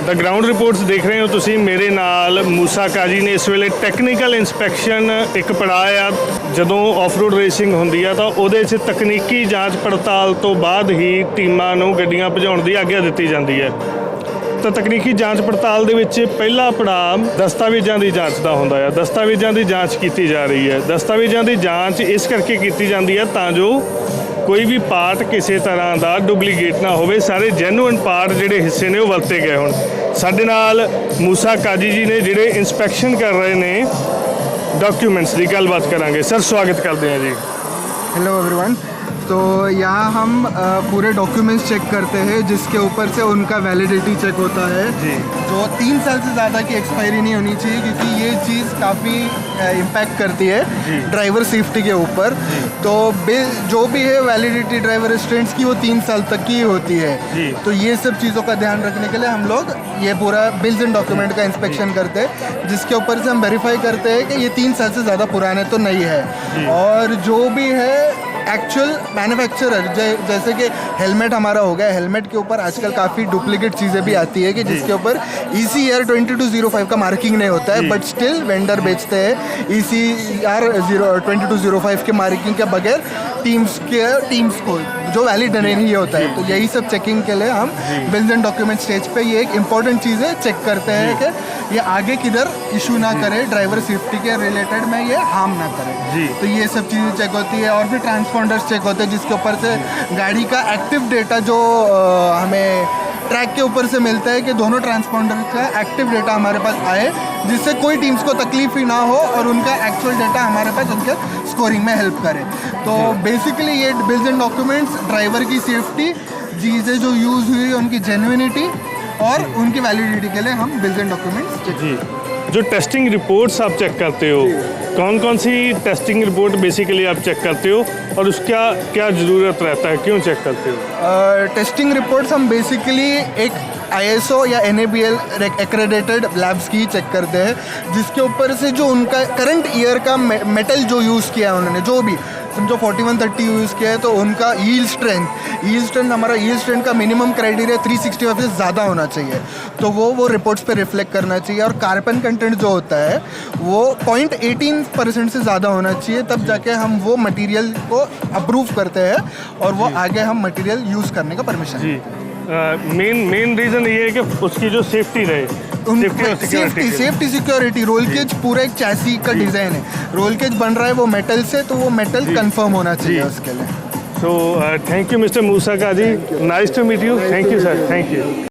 ਤਾਂ ground reports ਦੇਖ ਰਹੇ ਹੋ ਤੁਸੀਂ ਮੇਰੇ ਨਾਲ ਮੂਸਾ ਕਾਜੀ ਨੇ। ਇਸ ਵੇਲੇ ਟੈਕਨੀਕਲ ਇੰਸਪੈਕਸ਼ਨ ਇੱਕ ਪੜਾਅ ਆ ਜਦੋਂ ਆਫ-ਰੋਡ ਰੇਸਿੰਗ ਹੁੰਦੀ ਆ ਤਾਂ ਉਹਦੇ 'ਚ ਤਕਨੀਕੀ ਜਾਂਚ ਪੜਤਾਲ ਤੋਂ ਬਾਅਦ ਹੀ ਟੀਮਾਂ ਨੂੰ ਗੱਡੀਆਂ ਭਜਾਉਣ ਦੀ ਆਗਿਆ ਦਿੱਤੀ ਜਾਂਦੀ ਹੈ। ਤਾਂ ਤਕਨੀਕੀ ਜਾਂਚ ਪੜਤਾਲ ਦੇ ਵਿੱਚ ਪਹਿਲਾ ਪੜਾਅ ਦਸਤਾਵੇਜ਼ਾਂ ਦੀ ਜਾਂਚ ਦਾ ਹੁੰਦਾ ਹੈ। ਦਸਤਾਵੇਜ਼ਾਂ ਦੀ ਜਾਂਚ ਕੀਤੀ ਜਾ ਰਹੀ ਹੈ। ਦਸਤਾਵੇਜ਼ਾਂ ਦੀ ਜਾਂਚ ਇਸ ਕਰਕੇ ਕੀਤੀ ਜਾਂਦੀ ਹੈ ਤਾਂ ਜੋ ਕੋਈ ਵੀ ਪਾਰਟ ਕਿਸੇ ਤਰ੍ਹਾਂ ਦਾ ਡੁਪਲੀਕੇਟ ਨਾ ਹੋਵੇ, ਸਾਰੇ ਜੈਨੂਇਨ ਪਾਰਟ ਜਿਹੜੇ ਹਿੱਸੇ ਨੇ ਉਹ ਵਰਤੇ ਗਏ ਹੋਣ। ਸਾਡੇ ਨਾਲ ਮੂਸਾ ਕਾਜੀ ਜੀ ਨੇ ਜਿਹੜੇ ਇੰਸਪੈਕਸ਼ਨ ਕਰ ਰਹੇ ਨੇ ਡਾਕੂਮੈਂट्स ਦੀ ਗੱਲਬਾਤ ਕਰਾਂਗੇ। ਸਰ ਸਵਾਗਤ ਕਰਦੇ ਹਾਂ ਜੀ। Hello everyone. तो यहाँ हम पूरे डॉक्यूमेंट्स चेक करते हैं जिसके ऊपर से उनका वैलिडिटी चेक होता है जी। जो 3 साल से ज़्यादा की एक्सपायरी नहीं होनी चाहिए क्योंकि ये चीज़ काफ़ी इम्पैक्ट करती है ड्राइवर सेफ्टी के ऊपर। तो जो भी है वैलिडिटी ड्राइवर स्टूडेंट्स की वो 3 साल तक की होती है। तो ये सब चीज़ों का ध्यान रखने के लिए हम लोग ये पूरा बिल्स एंड डॉक्यूमेंट का इंस्पेक्शन करते हैं जिसके ऊपर से हम वेरीफाई करते हैं कि ये 3 साल से ज़्यादा पुराने तो नहीं है। और जो भी है एक्चुअल मैन्युफैक्चरर जैसे कि हेलमेट हमारा हो गया, हेलमेट के ऊपर आजकल काफ़ी डुप्लीकेट चीज़ें भी आती है कि जिसके ऊपर ECR 2205 का मार्किंग नहीं होता है बट स्टिल वेंडर बेचते हैं ECR 2205 के मार्किंग के बगैर टीम्स को जो वैलिड नहीं होता है। तो यही सब चेकिंग के लिए हम बिल्स एंड डॉक्यूमेंट स्टेज पे ये एक इम्पॉर्टेंट चीज़ है, चेक करते हैं कि ये आगे किधर इशू ना करे, ड्राइवर सेफ्टी के रिलेटेड में ये हार्म ना करे। तो ये सब चीज़ें चेक होती है। और फिर ट्रांसपॉन्डर्स चेक होते हैं जिसके ऊपर से गाड़ी का एक्टिव डेटा जो हमें ट्रैक के ऊपर से मिलता है कि दोनों ट्रांसपॉन्डर का एक्टिव डेटा हमारे पास आए जिससे कोई टीम्स को तकलीफ ही ना हो और उनका एक्चुअल डेटा हमारे पास उनके स्कोरिंग में हेल्प करे। तो बेसिकली ये बिल्स एंड डॉक्यूमेंट्स ड्राइवर की सेफ्टी, चीज़ें जो यूज़ हुई उनकी जेन्युइनिटी और उनकी वैलिडिटी के लिए हम बिल्स एंड डॉक्यूमेंट्स चेक करते हैं। जो टेस्टिंग रिपोर्ट्स आप चेक करते हो, कौन कौन सी टेस्टिंग रिपोर्ट बेसिकली आप चेक करते हो और उसका क्या ज़रूरत रहता है, क्यों चेक करते हो? टेस्टिंग रिपोर्ट्स हम बेसिकली एक ISO या NABL एक्रेडिटेड लैब्स की चेक करते हैं जिसके ऊपर से जो उनका करंट ईयर का मेटल जो यूज़ किया है उन्होंने, जो भी समझो 4130 यूज़ किया है तो उनका यील्ड स्ट्रेंथ हमारा यील्ड स्ट्रेंथ का मिनिमम क्राइटेरिया 365 से ज़्यादा होना चाहिए। तो वो रिपोर्ट्स पे रिफ्लेक्ट करना चाहिए। और कार्बन कंटेंट जो होता है वो 0.18% से ज़्यादा होना चाहिए, तब जाके हम वो मटेरियल को अप्रूव करते हैं और वो आगे हम मटेरियल यूज़ करने का परमिशन देते हैं। मेन रीज़न ये है कि उसकी जो सेफ्टी रहे, सेफ्टी सिक्योरिटी। रोल केज पूरा एक चैसी का डिज़ाइन है, रोल केज बन रहा है वो मेटल से, तो वो मेटल कंफर्म होना चाहिए उसके लिए। So thank you mister Musa Kazi, nice to meet you. Thank you sir, thank you.